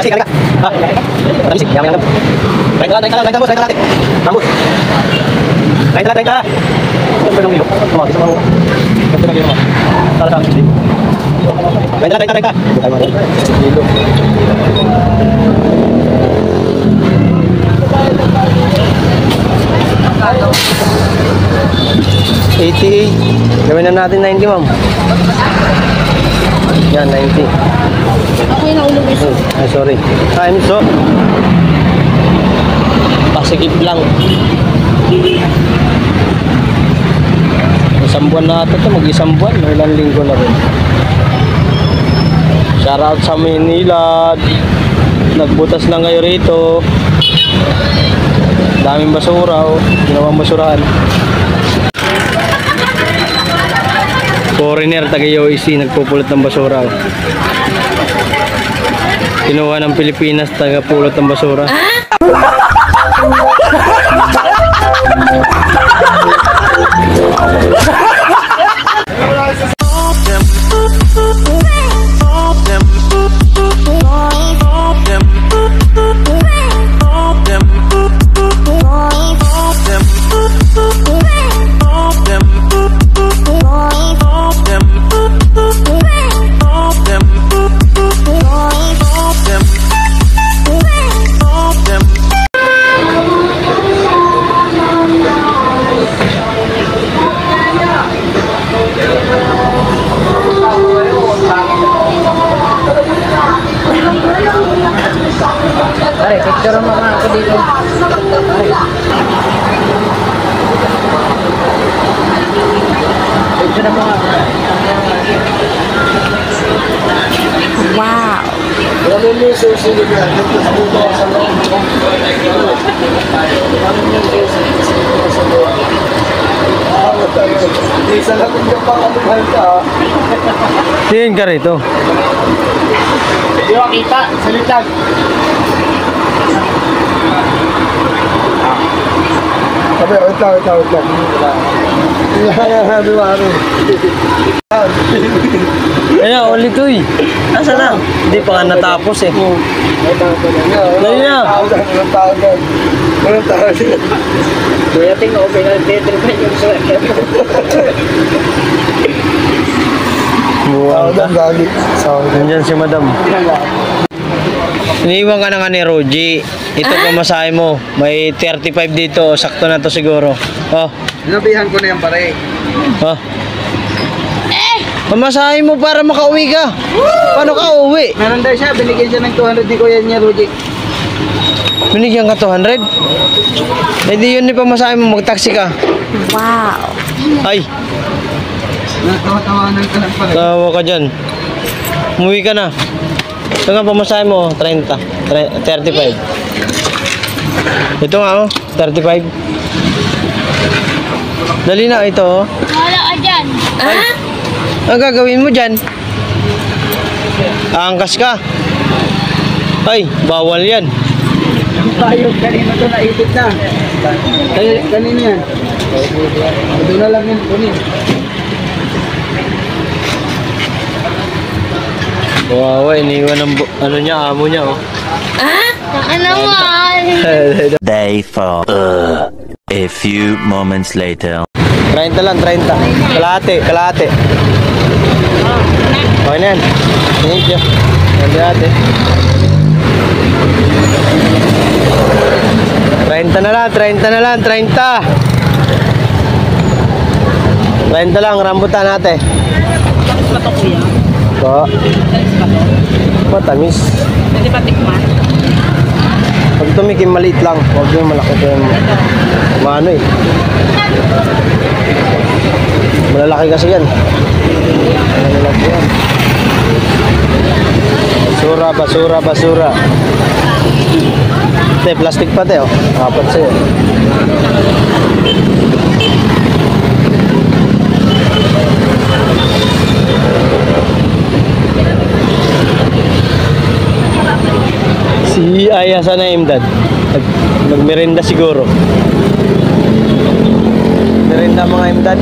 Kasi kali ka. Ha? Matamis eh. Yaman. 30 lang, boss. 30 lang. Mambut. 30 lang. Ito yung nilo. Isa mo. Ito na ginawa. Para sa akin. 30. Nilo. 88. Gawin na natin 90, ma'am. Yan, 90. Okay na ulo guys. Ay, sorry. I'm so. Pasigip lang. Isang buwan na ito. Mag-isang buwan. Ilang linggo na rin. Shoutout sa Manila. Nagbutas lang kayo rito. Daming basura. Ginawang basurahan. Foreigner taga-UAC nagpupulot ng basura. Kinuha ng Pilipinas taga-pulot ng basura. Pare, picture mo mga ako dito. Picture mo mga. Wow. Kami mo susunod na. Dito sa dito sa loob. Isa lang kung yung pangaluhan ka. Tingin ka rito. Hindi mo kita. Salitag. Sabi, wait lang. Ayan, ulit to eh. Asa na? Hindi pa nga natapos eh. Dali na. Walang tao. Kuya, tingnan ko pinag-detripan yung sweater. Buwan ka. Gagi. Nandyan si madam. Iniiwan ka na nga ni Roji. Ito pamasahe mo. May 35 dito. Sakto na to siguro. Oh. Nabihan ko na yan pare. Oh. Pamasahe mo para makauwi ka. Paano ka uuwi? Meron daw siya, binigyan siya ng 200 ni Kuya niya, Roji. Binigyan ka 200? Eh di yun ni pamasahe mo. Mag-taxi ka. Wow. Ay. Natawa-tawanan ka lang pare. Tawa ka dyan. Umuwi ka na. Ito nga pamasahe mo. 35. Ito nga oh. 35. Dali na ito oh. Wala ka dyan. Ha? Ang gagawin mo dyan? Aangkas ka. Ay, bawal yan. Tayo, kanina to naipit na. Kanina yan. Ito na lang yun, kunin. Wawa, iniwan ng ano niya, amo niya oh. Ano naman? Day 4. A few moments later. 30 lang, 30. Kalahati. Okay na yan. Thank you. Kalahati. 30 na lang, 30 lang, rambutan natin. Bato kuya. Po. Matamis. Pwede ba tikman? Pag tumikim, maliit lang. Huwag yung malaki ko yung maano eh. Malalaki kasi yan. Malalaki yan. Basura. Ito, plastic pa ito. Apat sa'yo. Si Aya sana Imdad. Nagmerenda siguro. Merenda mga Imdad.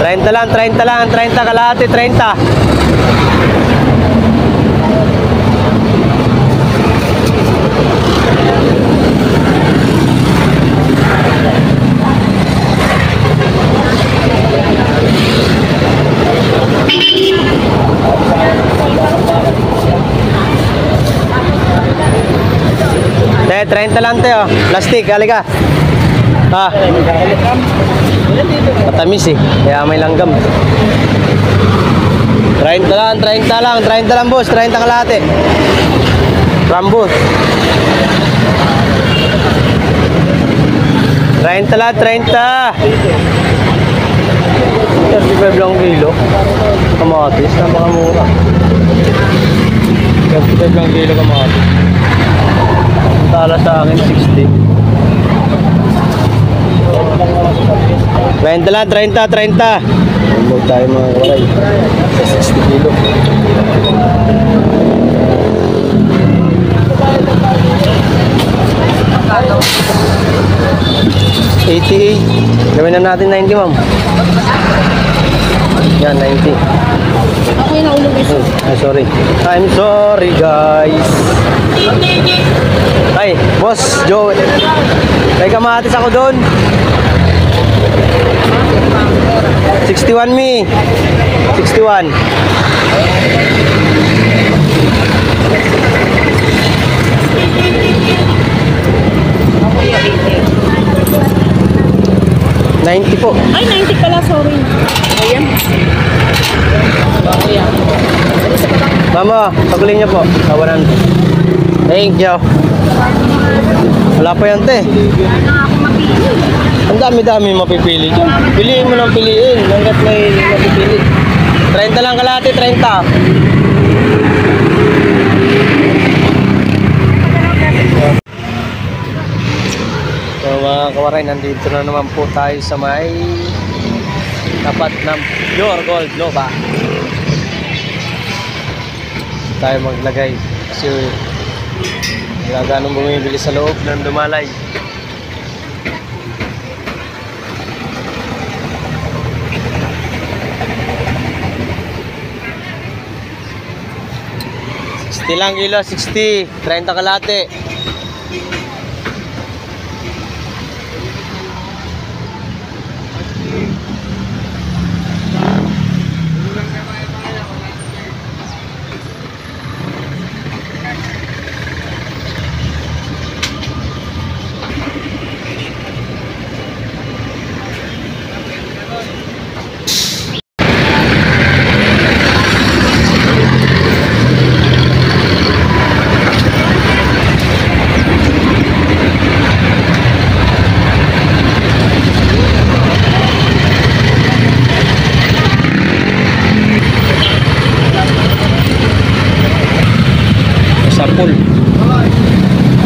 30 30 lang, 30 lang, 30 kalahati, 30. Te, 30 lang te, oh. Plastic, halika. Ah. Matamis eh, kaya may langgam. 30 lang, 30 lang, 30 lang boss, 30 kalahati. Rambus. 30 lang, 30. 35 lang kilo. Kamatis, napakamura. 35 lang kilo kamatis. Tala sa akin, 60. 20 lang, 30, 30. Huwag tayo mga walay. 60 kilo. 88. Gawin na natin 90, ma'am. Yan, 90. Okay na ulo guys. Ay, sorry. I'm sorry, guys. Ay, boss, Joe. May kamatis ako doon. 61 mi. 61. $90 po. Ay, 90 pala, sorry. Ayan. Mama, pagulin niyo po. Tawaran. Thank you. Wala pa yan, te. Ang dami-dami mapipili dyan. Piliin mo ng piliin. Hanggat may mapipili. 30 lang kalahati, 30. So mga kawaray, nandito na naman po tayo sa may tapat ng Pure Gold Nova. Tayo maglagay kasi wala ganong bumibili sa loob ng Dumalay. Lang kilo, 60, 30 kalahati.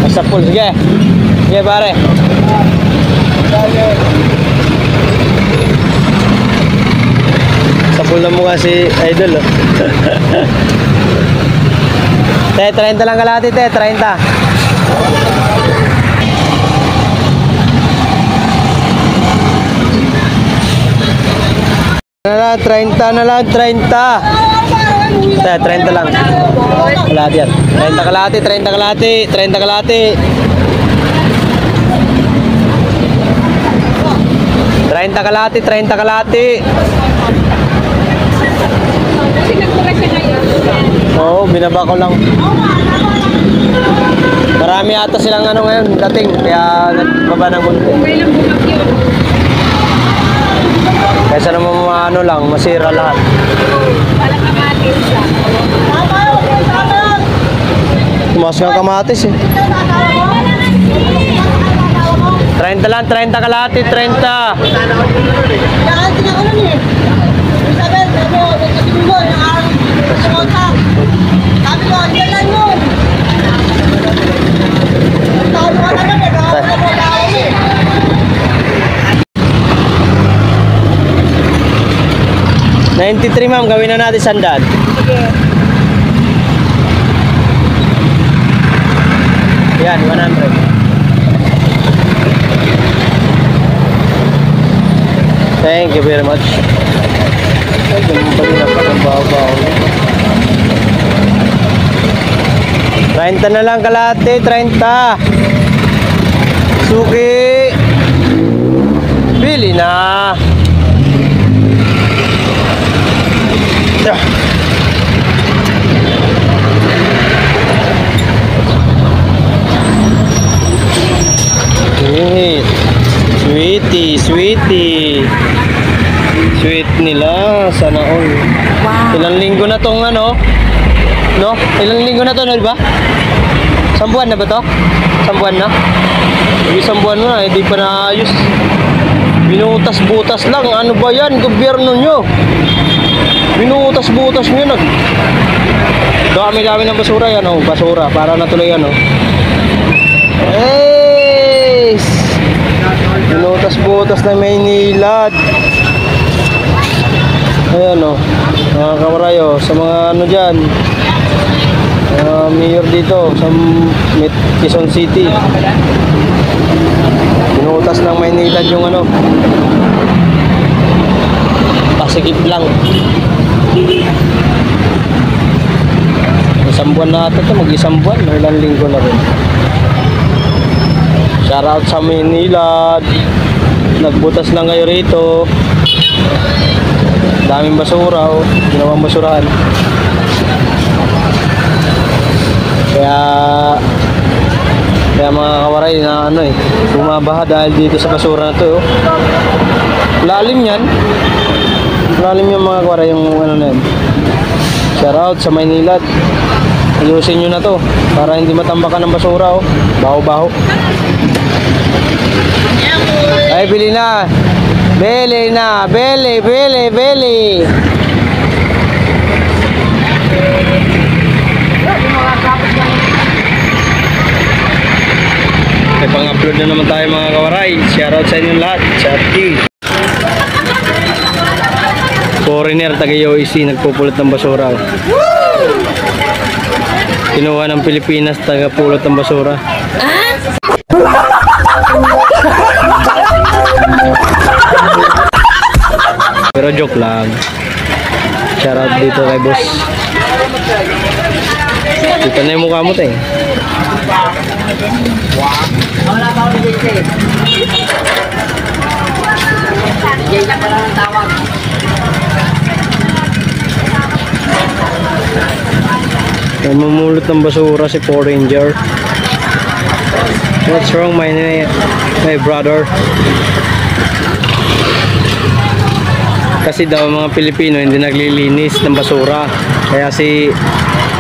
Sapul, sige. Sige pare. Sapul na mukha si Idol, oh. Te, 30 lang kalahati, te, 30. Na lang, 30 na lang, 30. Te, 30 lang. Kalahati yan. 30 kalahati, 30 kalahati, 30 kalahati. 30 kalahati, 30 kalahati. Oo, binaba ko lang. Marami ata silang ano ngayon, dating. Kaya nagbaba ng bunti. Kaysa naman ano lang, masira lahat. Tumas nga kamatis eh. 30 lang, 30 kalahati, 30. $93 ma'am, gawin na natin 100. Yan, 100. Thank you very much. yung pag-ingat pa ng babaw. 30 na lang kalahati, 30. Suki. Bili na. Sweetie. Sweet nila, sana all. Wow. Ilang linggo na tong ano? No? Ilang linggo na to, no, di ba? Isang buwan na ba to? Isang buwan na? Isang buwan na, hindi pa naayos. Binutas-butas lang. Ano ba yan? Gobyerno nyo. Binutas-butas nyo nag... Dami-dami ng basura yan, oh. Basura, para natuloy yan, oh. Hey! Binutas-butas na Maynilad. Ayan, oh. Mga kamarayo, sa mga ano dyan, mayor dito sa Quezon City. Binutas ng Maynilad yung ano, pasikip lang. Isang buwan na ito, mag-isang buwan, ilang linggo na rin. Shoutout sa Maynilad. Nagbutas lang kayo rito. Daming basura, oh. Ginawang basurahan. Kaya mga kawaray na ano eh, bumabaha dahil dito sa basura na to, oh. Lalim yan. Lalim yung mga kawaray, yung ano na yan. Shoutout sa Maynilad. Ayusin nyo na to para hindi matambakan ng basura, oh. Baho-baho. Ay, bili na. Bili na. Bili. May pang-upload na naman tayo mga kawaray. Shoutout sa inyo lahat. Chatty. Foreigner, taga-UAC, nagpupulot ng basura. Kinuha ng Pilipinas, taga-pulot ng basura. Pero joke lang. Shoutout dito kay boss. Kita na yung mukha mo, te. Wala pa ako dito eh. Jay na pala ng tawag. Namumulot ng basura si Power Ranger. What's wrong, my brother? Kasi daw mga Pilipino hindi naglilinis ng basura. Kaya si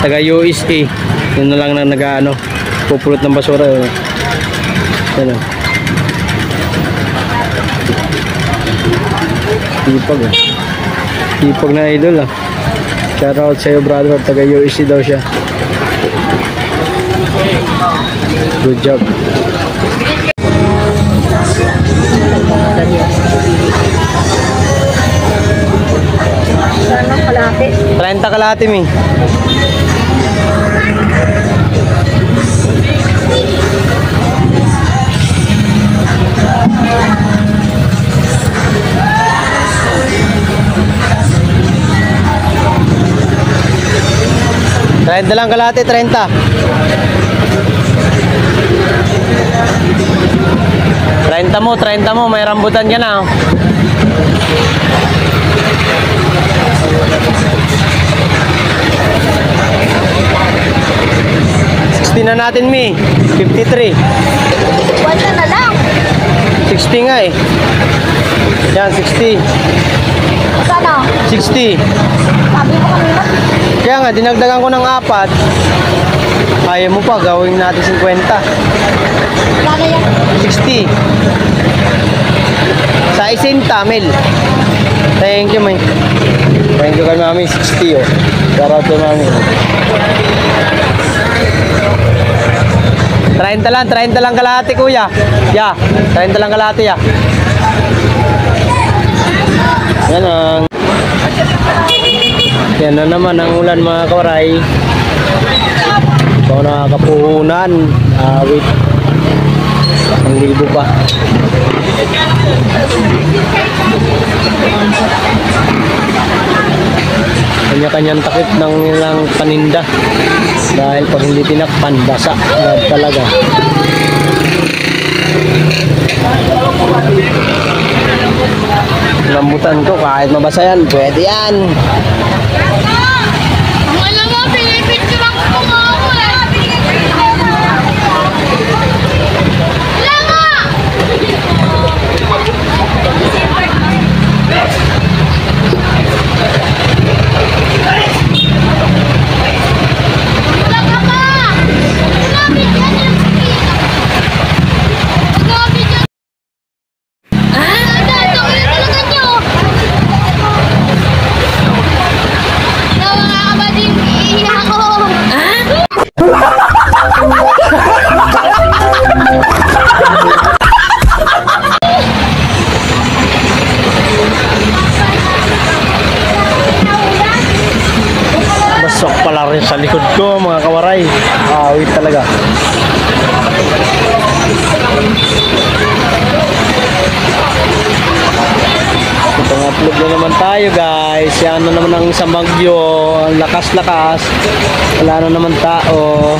taga USA, yun na lang na nag-ano, pupulot ng basura. Yan o. Tipag eh. Tipag na idol ah. Shoutout sa'yo brother, taga USA daw siya. Good job. Ano kalahati? 30 kalahati mi. Trenta lang kalahati, 30. 30 mo, may rambutan ka na. 60 na natin, Mi. 53. Wala na lang. 60 nga eh. Yan, 60. Sana? 60. Sabi mo kanina. Kaya nga, dinagdagan ko ng 4. Ayaw mo pa, gawin natin 50. Wala na yan. 60. Sa isinta, Mel. Thank you, May. Thank you kay Mami. 60, oh. Shoutout kay Mami. 30 lang kalahati, kuya. Ya, 30 lang kalahati, ya. Yan ang. Yan na naman ang ulan, mga kawaray. So, nakakapuhunan. Wait. 1,000 pa. Kanya-kanyang takip ng ilang paninda. Dahil pag hindi tinakpan, basa. Bad talaga. Lambutan ko, kahit mabasa yan, pwede yan. Ang alam mo, pinipicture ako kung ako eh. Wala nga! Wala ka pa! Sinabi dyan yung sinabi dyan. Dito, ulit talaga nyo! Ikaw mga kabating, iiyak ako! Basok pala rin sa likod ko mga kawaray. Awit talaga. Itong upload na naman tayo guys. Yan na naman ang isang bagyo. Ang lakas-lakas. Wala na naman tao.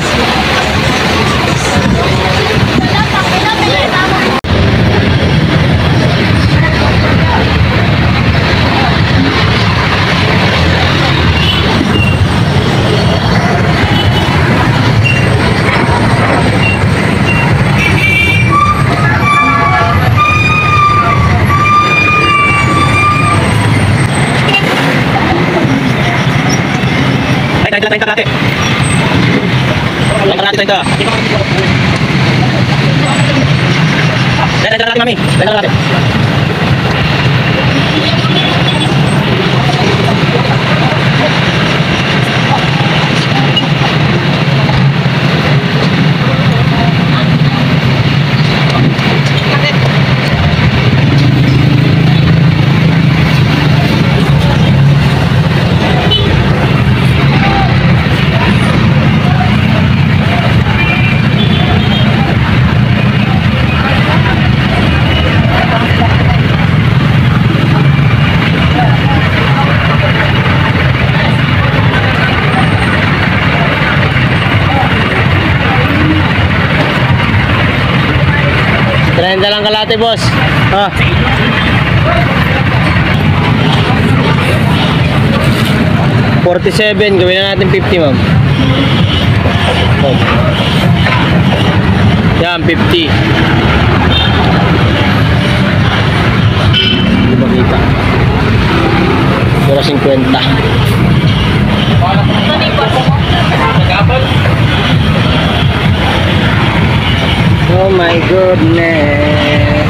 Tayo kalate. Mami. Tayo kalate. Trenda lang kalate, boss. Ha? $47, gawin na natin 50, ma'am. Yan, 50. Hindi makita. Pero 50. Oh my goodness.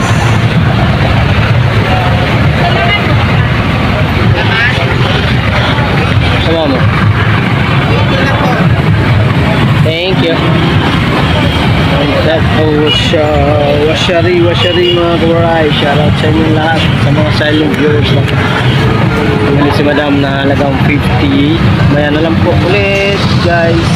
Sama mo. Thank you. And that washari mga kawaray. Shoutout sa inyo lahat, sa mga silent viewers lang. Pumili si madam na halagang 50. Maya na lang po ulit guys.